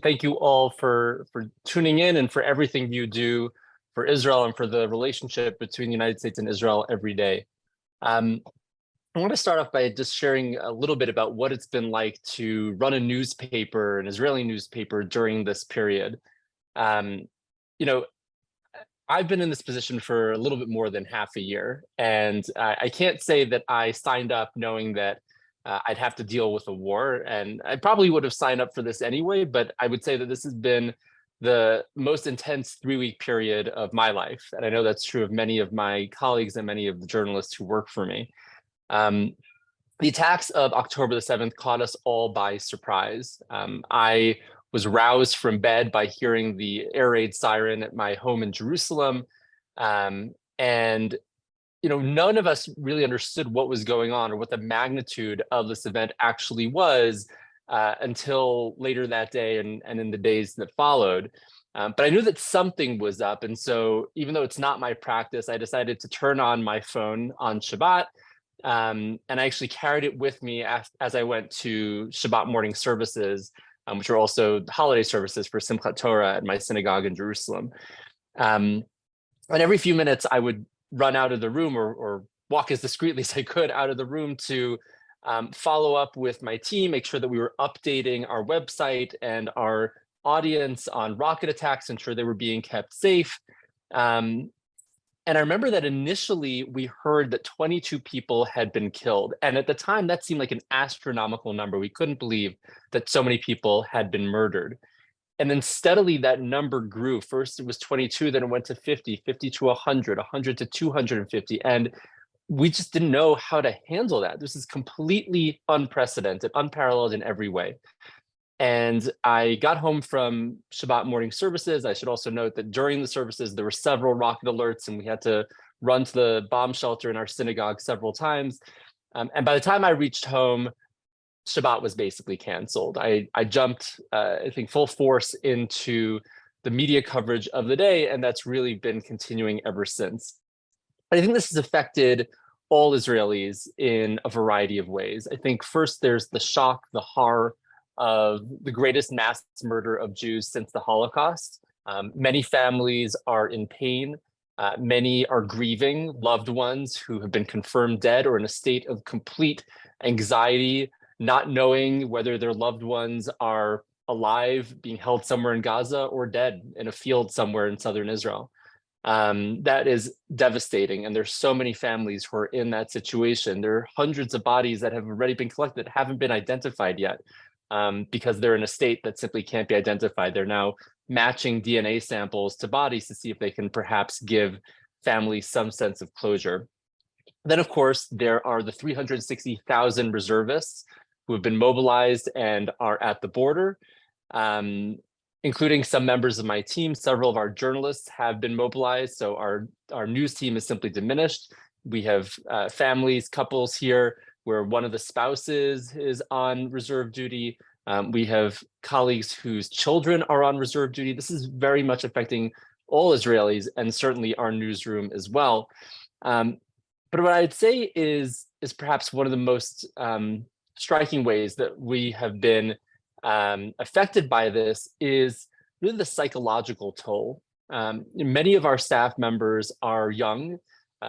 thank you all for tuning in and for everything you do for Israel and for the relationship between the United States and Israel every day. I want to start off by just sharing a little bit about what it's been like to run a newspaper, an Israeli newspaper, during this period. Um, you know, I've been in this position for a little bit more than half a year, and I can't say that I signed up knowing that I'd have to deal with a war, and I probably would have signed up for this anyway, but I would say that this has been the most intense 3-week period of my life. And I know that's true of many of my colleagues and many of the journalists who work for me. Um, the attacks of October the 7th caught us all by surprise. I was roused from bed by hearing the air raid siren at my home in Jerusalem. And none of us really understood what was going on or what the magnitude of this event actually was until later that day and in the days that followed. But I knew that something was up. And so even though it's not my practice, I decided to turn on my phone on Shabbat. And I actually carried it with me as I went to Shabbat morning services, which are also holiday services for Simchat Torah at my synagogue in Jerusalem. And every few minutes, I would run out of the room or walk as discreetly as I could out of the room to follow up with my team, make sure that we were updating our website and our audience on rocket attacks, ensure they were being kept safe. And I remember that initially we heard that 22 people had been killed. And at the time, that seemed like an astronomical number. We couldn't believe that so many people had been murdered. And then steadily that number grew. First it was 22, then it went to 50, 50 to 100, 100 to 250. And we just didn't know how to handle that. This is completely unprecedented, unparalleled in every way. And I got home from Shabbat morning services. I should also note that during the services, there were several rocket alerts and we had to run to the bomb shelter in our synagogue several times. And by the time I reached home, Shabbat was basically canceled. I jumped, I think, full force into the media coverage of the day, and that's really been continuing ever since. I think this has affected all Israelis in a variety of ways. I think first there's the shock, the horror of the greatest mass murder of Jews since the Holocaust. Many families are in pain. Many are grieving loved ones who have been confirmed dead or in a state of complete anxiety, not knowing whether their loved ones are alive, being held somewhere in Gaza, or dead in a field somewhere in southern Israel. That is devastating. And there's so many families who are in that situation. There are hundreds of bodies that have already been collected, haven't been identified yet, because they're in a state that simply can't be identified. They're now matching DNA samples to bodies to see if they can perhaps give families some sense of closure. Then, of course, there are the 360,000 reservists who have been mobilized and are at the border, including some members of my team. Several of our journalists have been mobilized, so our news team is simply diminished. We have families, couples here where one of the spouses is on reserve duty. We have colleagues whose children are on reserve duty. This is very much affecting all Israelis and certainly our newsroom as well. But what I'd say is perhaps one of the most striking ways that we have been affected by this is really the psychological toll. Many of our staff members are young.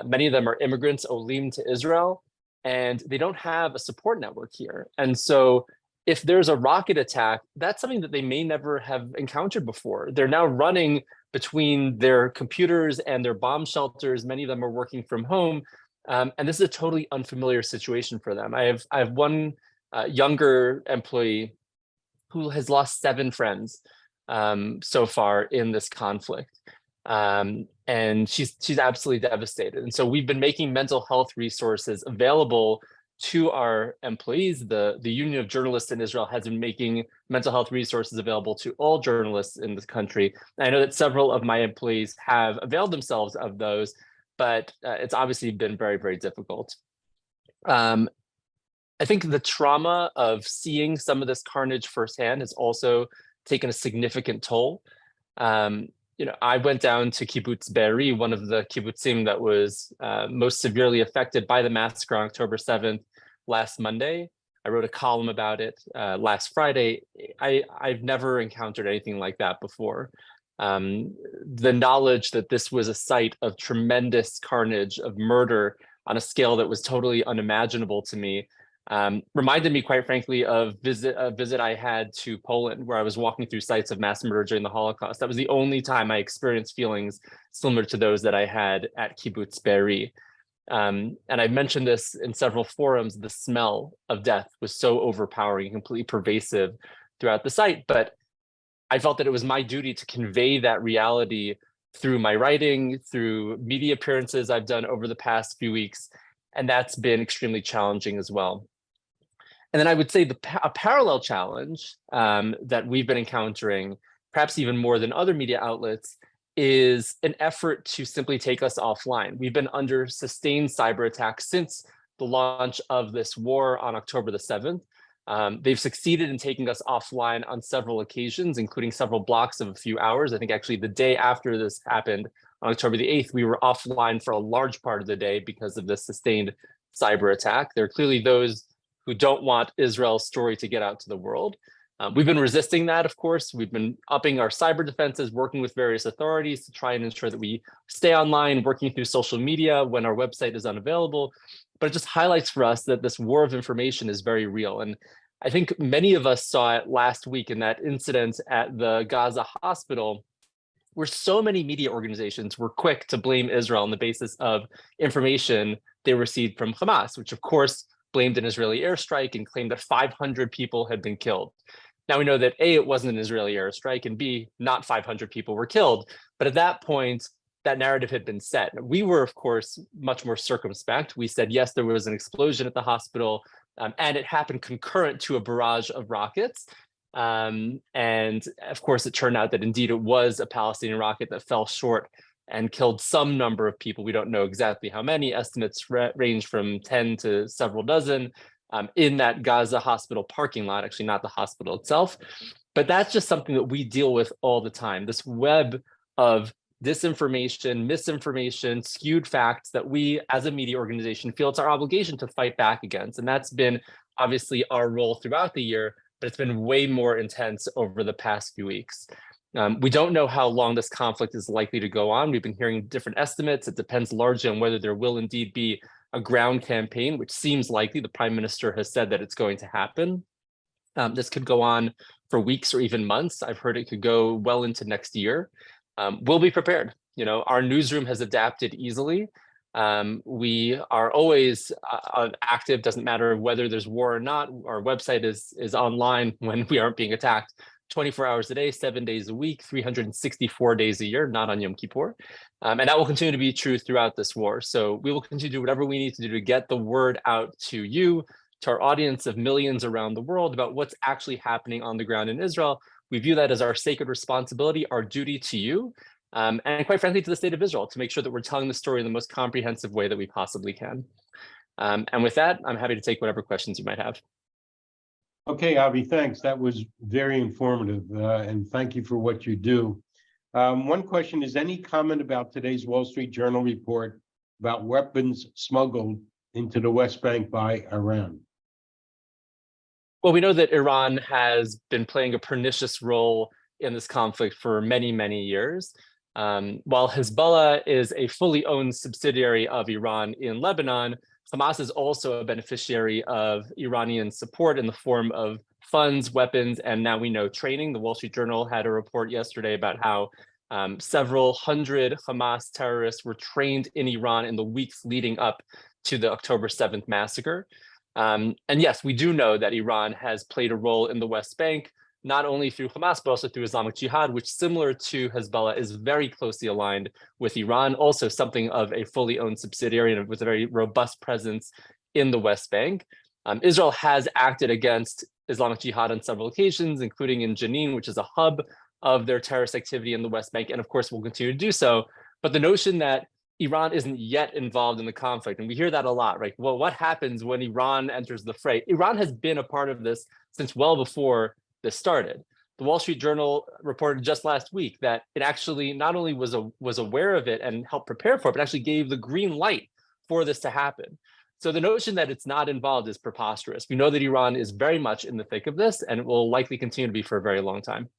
Many of them are immigrants, olim to Israel, and they don't have a support network here. And so if there's a rocket attack, that's something that they may never have encountered before. They're now running between their computers and their bomb shelters. Many of them are working from home. And this is a totally unfamiliar situation for them. I have one younger employee who has lost 7 friends so far in this conflict. And she's absolutely devastated. And so we've been making mental health resources available to our employees. The Union of Journalists in Israel has been making mental health resources available to all journalists in this country. And I know that several of my employees have availed themselves of those, but it's obviously been very, very difficult. I think the trauma of seeing some of this carnage firsthand has also taken a significant toll. I went down to Kibbutz Be'eri, one of the kibbutzim that was most severely affected by the massacre on October 7th last Monday. I wrote a column about it last Friday. I've never encountered anything like that before. The knowledge that this was a site of tremendous carnage, of murder on a scale that was totally unimaginable to me, reminded me, quite frankly, of a visit I had to Poland, where I was walking through sites of mass murder during the Holocaust. That was the only time I experienced feelings similar to those that I had at Kibbutz Be'eri. And I mentioned this in several forums. The smell of death was so overpowering, completely pervasive throughout the site. But I felt that it was my duty to convey that reality through my writing, through media appearances I've done over the past few weeks. And that's been extremely challenging as well. And then I would say a parallel challenge that we've been encountering, perhaps even more than other media outlets, is an effort to simply take us offline. We've been under sustained cyber attacks since the launch of this war on October the 7th. They've succeeded in taking us offline on several occasions, including several blocks of a few hours. I think actually the day after this happened, on October the 8th, we were offline for a large part of the day because of this sustained cyber attack. There are clearly those who don't want Israel's story to get out to the world. We've been resisting that, of course. We've been upping our cyber defenses, working with various authorities to try and ensure that we stay online, working through social media when our website is unavailable. But it just highlights for us that this war of information is very real. And I think many of us saw it last week in that incident at the Gaza hospital, where so many media organizations were quick to blame Israel on the basis of information they received from Hamas, which of course blamed an Israeli airstrike and claimed that 500 people had been killed. Now we know that A, it wasn't an Israeli airstrike, and B, not 500 people were killed. But at that point, that narrative had been set. We were, of course, much more circumspect. We said, yes, there was an explosion at the hospital, and it happened concurrent to a barrage of rockets. And of course, it turned out that indeed it was a Palestinian rocket that fell short and killed some number of people. We don't know exactly how many. Estimates range from 10 to several dozen in that Gaza hospital parking lot, actually not the hospital itself. But that's just something that we deal with all the time, this web of disinformation, misinformation, skewed facts that we as a media organization feel it's our obligation to fight back against. And that's been obviously our role throughout the year, but it's been way more intense over the past few weeks. We don't know how long this conflict is likely to go on. We've been hearing different estimates. It depends largely on whether there will indeed be a ground campaign, which seems likely. The prime minister has said that it's going to happen. This could go on for weeks or even months. I've heard it could go well into next year. We'll be prepared. You know, our newsroom has adapted easily. We are always active, doesn't matter whether there's war or not. Our website is online when we aren't being attacked 24 hours a day, 7 days a week, 364 days a year, not on Yom Kippur. And that will continue to be true throughout this war. So we will continue to do whatever we need to do to get the word out to you, to our audience of millions around the world about what's actually happening on the ground in Israel. We view that as our sacred responsibility, our duty to you, and quite frankly, to the state of Israel, to make sure that we're telling the story in the most comprehensive way that we possibly can. And with that, I'm happy to take whatever questions you might have. Okay, Avi, thanks. That was very informative, and thank you for what you do. One question is, any comment about today's Wall Street Journal report about weapons smuggled into the West Bank by Iran? Well, we know that Iran has been playing a pernicious role in this conflict for many, many years. While Hezbollah is a fully owned subsidiary of Iran in Lebanon, Hamas is also a beneficiary of Iranian support in the form of funds, weapons, and now we know training. The Wall Street Journal had a report yesterday about how several hundred Hamas terrorists were trained in Iran in the weeks leading up to the October 7th massacre. And yes, we do know that Iran has played a role in the West Bank, not only through Hamas, but also through Islamic Jihad, which, similar to Hezbollah, is very closely aligned with Iran, also something of a fully owned subsidiary and with a very robust presence in the West Bank. Israel has acted against Islamic Jihad on several occasions, including in Jenin, which is a hub of their terrorist activity in the West Bank, and of course will continue to do so. But the notion that Iran isn't yet involved in the conflict, and we hear that a lot, right? Well, what happens when Iran enters the fray? Iran has been a part of this since well before this started. The Wall Street Journal reported just last week that it actually not only was aware of it and helped prepare for it, but actually gave the green light for this to happen. So the notion that it's not involved is preposterous. We know that Iran is very much in the thick of this, and it will likely continue to be for a very long time.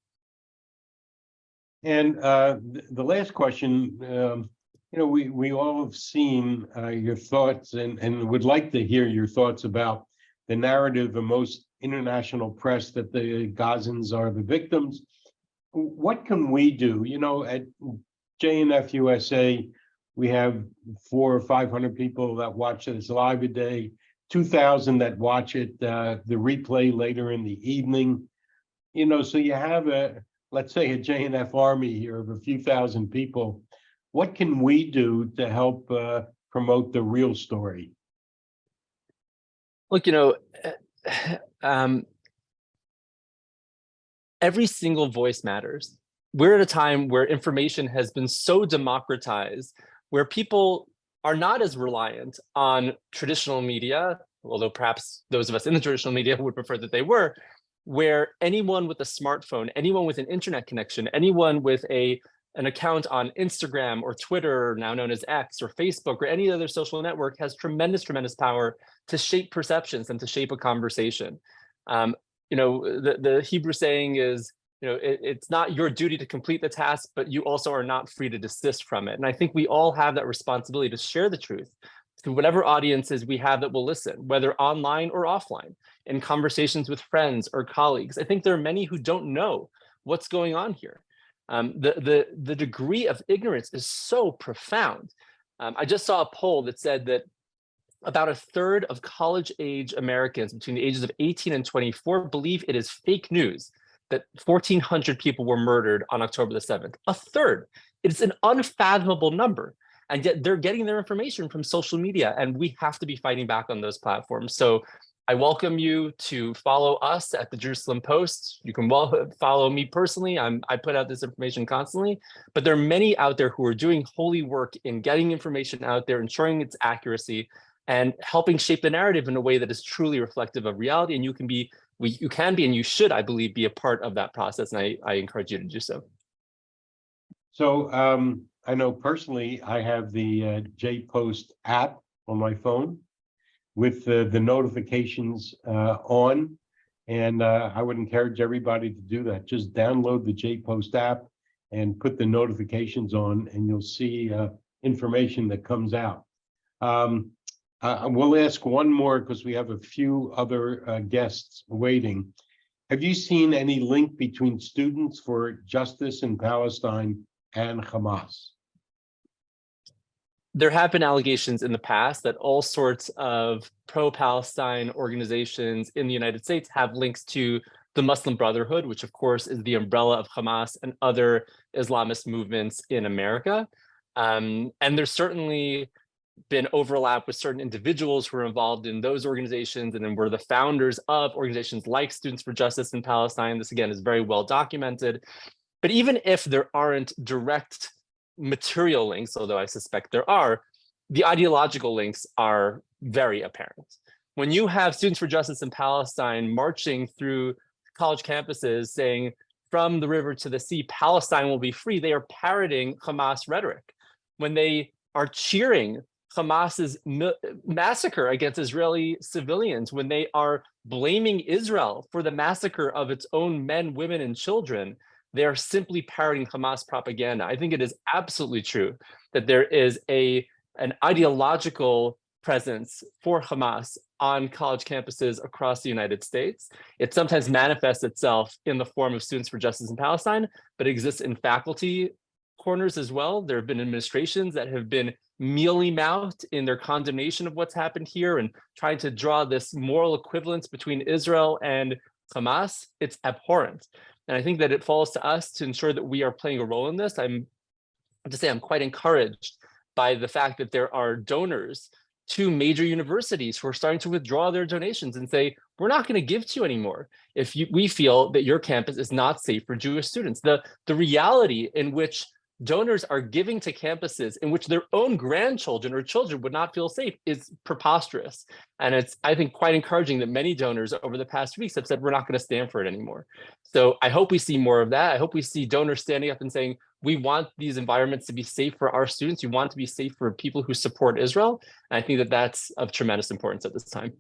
And the last question, we all have seen your thoughts and would like to hear your thoughts about the narrative of most international press that the Gazans are the victims. What can we do? At JNF-USA, we have 400 or 500 people that watch this live a day, 2,000 that watch it, the replay later in the evening. So you have let's say a JNF army here of a few thousand people. What can we do to help promote the real story? Look, every single voice matters. We're at a time where information has been so democratized, where people are not as reliant on traditional media, although perhaps those of us in the traditional media would prefer that they were, where anyone with a smartphone, anyone with an internet connection, anyone with an account on Instagram or Twitter, now known as X, or Facebook, or any other social network has tremendous, tremendous power to shape perceptions and to shape a conversation. The Hebrew saying is, it's not your duty to complete the task, but you also are not free to desist from it. And I think we all have that responsibility to share the truth to whatever audiences we have that will listen, whether online or offline, in conversations with friends or colleagues. I think there are many who don't know what's going on here. The degree of ignorance is so profound. I just saw a poll that said that about a third of college-age Americans between the ages of 18 and 24 believe it is fake news that 1,400 people were murdered on October the 7th. A third. It's an unfathomable number. And yet they're getting their information from social media, and we have to be fighting back on those platforms. So I welcome you to follow us at the Jerusalem Post. You can follow me personally. I put out this information constantly, but there are many out there who are doing holy work in getting information out there, ensuring its accuracy, and helping shape the narrative in a way that is truly reflective of reality. And you can be, and you should, I believe, be a part of that process. And I encourage you to do so. So I know personally, I have the J-Post app on my phone with the notifications on. And I would encourage everybody to do that. Just download the J-Post app and put the notifications on, and you'll see information that comes out. We'll ask one more because we have a few other guests waiting. Have you seen any link between Students for Justice in Palestine and Hamas? There have been allegations in the past that all sorts of pro-Palestine organizations in the United States have links to the Muslim Brotherhood, which of course is the umbrella of Hamas and other Islamist movements in America. And there's certainly been overlap with certain individuals who are involved in those organizations and then were the founders of organizations like Students for Justice in Palestine. This again is very well documented. But even if there aren't direct material links, although I suspect there are, the ideological links are very apparent. When you have Students for Justice in Palestine marching through college campuses saying, from the river to the sea, Palestine will be free, they are parroting Hamas rhetoric. When they are cheering Hamas's massacre against Israeli civilians, when they are blaming Israel for the massacre of its own men, women, and children, they are simply parroting Hamas propaganda. I think it is absolutely true that there is an ideological presence for Hamas on college campuses across the United States. It sometimes manifests itself in the form of Students for Justice in Palestine, but it exists in faculty corners as well. There have been administrations that have been mealy-mouthed in their condemnation of what's happened here and trying to draw this moral equivalence between Israel and Hamas. It's abhorrent. And I think that it falls to us to ensure that we are playing a role in this. I'm quite encouraged by the fact that there are donors to major universities who are starting to withdraw their donations and say, we're not going to give to you anymore if we feel that your campus is not safe for Jewish students. The reality in which donors are giving to campuses in which their own grandchildren or children would not feel safe is preposterous. And it's, I think, quite encouraging that many donors over the past weeks have said, we're not going to stand for it anymore. So I hope we see more of that. I hope we see donors standing up and saying, we want these environments to be safe for our students. We want to be safe for people who support Israel. And I think that that's of tremendous importance at this time.